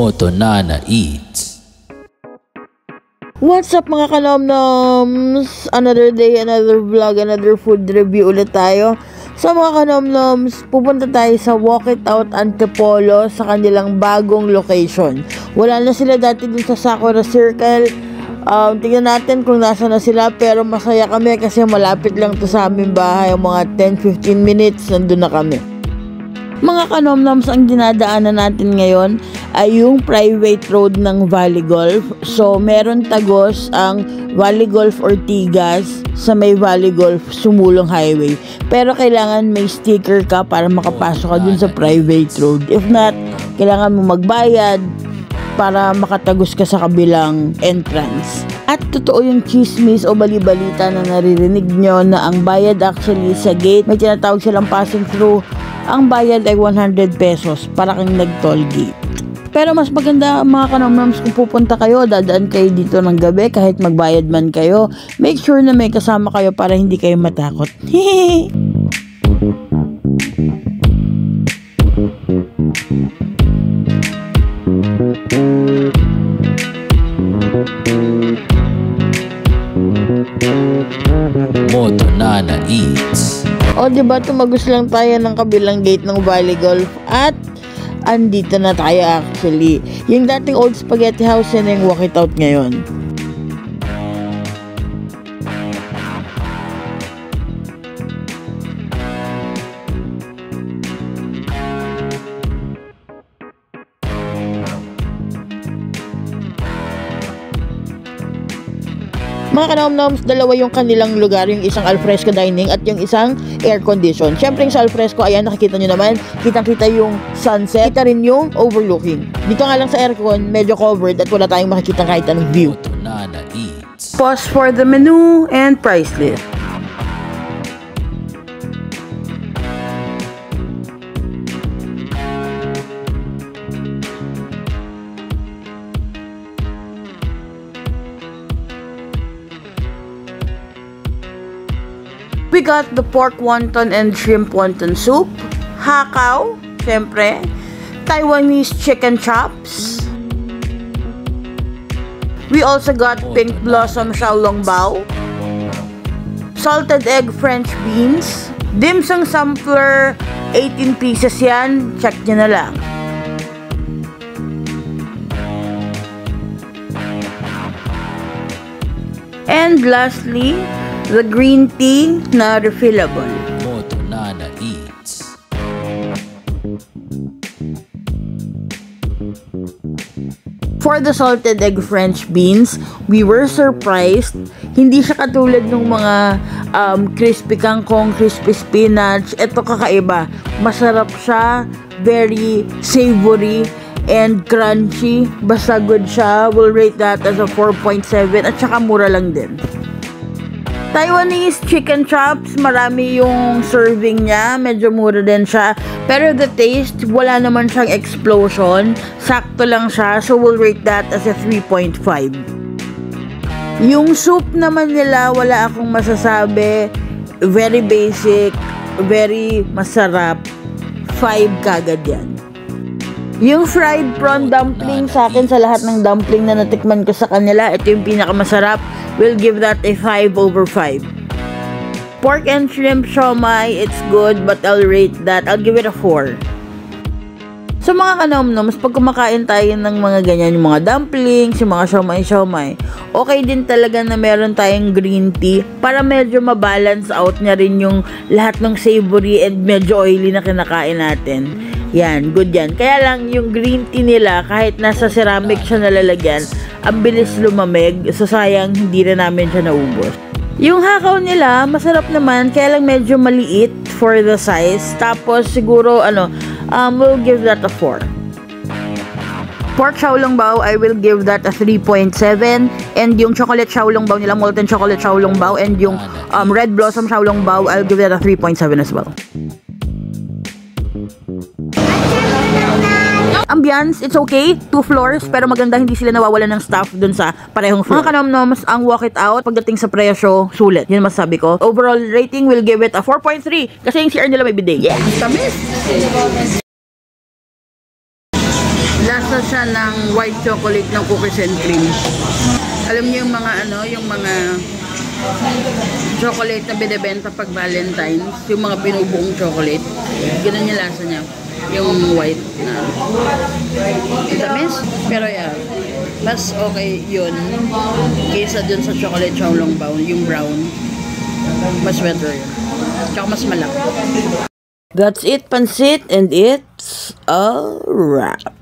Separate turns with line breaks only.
Moto Nana Eats.
What's up mga kanomnoms? Another day, another vlog, another food review ulit tayo. So mga kanomnoms, pupunta tayo sa Walk It Out Antipolo sa kanilang bagong location. Wala na sila dati dun sa Sakura Circle. Tingnan natin kung nasa na sila, pero masaya kami kasi malapit lang to sa aming bahay. Mga 10-15 minutes nandun na kami. Mga kanomnoms, ang dinadaanan natin ngayon ay yung private road ng Valley Golf. So, meron tagos ang Valley Golf Ortigas sa may Valley Golf Sumulong Highway. Pero kailangan may sticker ka para makapasok ka dun sa private road. If not, kailangan mo magbayad para makatagos ka sa kabilang entrance. At totoo yung chismis o bali-balita na naririnig nyo na ang bayad actually sa gate, may tinatawag silang passing through. Ang bayad ay 100 pesos para kang nag-toll gate. Pero mas maganda mga kanomnoms kung pupunta kayo, dadaan kayo dito ng gabi kahit magbayad man kayo. Make sure na may kasama kayo para hindi kayo matakot.
Moto Nana Eats.
O diba, tumagos lang tayo ng kabilang gate ng Valley Golf at andito na tayo actually. Yung dating old spaghetti house yan yung Walk It Out ngayon. Mga kanomnoms, dalawa yung kanilang lugar, yung isang alfresco dining at yung isang air condition. Siyempre yung sa alfresco, ayan, nakikita nyo naman, kitang-kita yung sunset, kita rin yung overlooking. Dito nga lang sa aircon, medyo covered at wala tayong makikita kahit anong view.
Moto Nana Eats.
Pause for the menu and price list. We got the pork wonton and shrimp wonton soup, hakaw, syempre, Taiwanese chicken chops. We also got pink blossom xiaolongbao, salted egg French beans, dim sum sampler, 18 pieces yan, check nyo na lang. And lastly, the green tea na refillable.
Moto Nana Eats.
For the salted egg French beans, we were surprised. Hindi siya katulad ng mga crispy kangkong, crispy spinach. Ito kakaiba. Masarap siya, very savory and crunchy. Basta good siya. We'll rate that as a 4.7 at saka mura lang din. Taiwanese chicken chops, marami yung serving niya, medyo mura din siya. Pero the taste, wala naman siyang explosion. Sakto lang siya, so we'll rate that as a 3.5. Yung soup naman nila, wala akong masasabi. Very basic, very masarap. 5 kagad yan. Yung fried prawn dumpling, sa akin sa lahat ng dumpling na natikman ko sa kanila, ito yung pinakamasarap. We'll give that a 5 over 5. Pork and shrimp siomai, it's good, but I'll rate that. I'll give it a 4. So mga kanomnoms, pag kumakain tayo ng mga ganyan, yung mga dumplings, yung mga siomai, okay din talaga na meron tayong green tea para medyo mabalance out niya rin yung lahat ng savory and medyo oily na kinakain natin. Yan, good yan. Kaya lang yung green tea nila, kahit nasa ceramic siya nalalagyan, ang bilis lumamig, so sayang hindi rin namin siya naubos. Yung hakaw nila, masarap naman, kaya lang medyo maliit for the size. Tapos siguro, we'll give that a 4. Pork xiaolongbao, I will give that a 3.7. And yung chocolate xiaolongbao nila, molten chocolate xiaolongbao, and yung red blossom xiaolongbao, I'll give that a 3.7 as well. Ambience, it's okay. 2 floors, pero maganda hindi sila nawawalan ng staff dun sa parehong floor. Mga kanomnoms, ang Walk It Out, pagdating sa presyo, sulit. Yun masasabi ko. Overall rating, will give it a 4.3 kasi yung CR nila may bidet. Yes! Tamis! Lasa siya ng white chocolate ng cookies and cream. Alam niyo yung mga yung mga chocolate na binibenta pag Valentine's, yung mga binubuong chocolate. Ganun yung lasa niya. Yung white na tamis. Pero yeah, mas okay yun kaysa dun sa chocolate xiaolongbao, yung brown. Mas better yun. Tsaka mas malaki. That's it, pansit, and it's a wrap.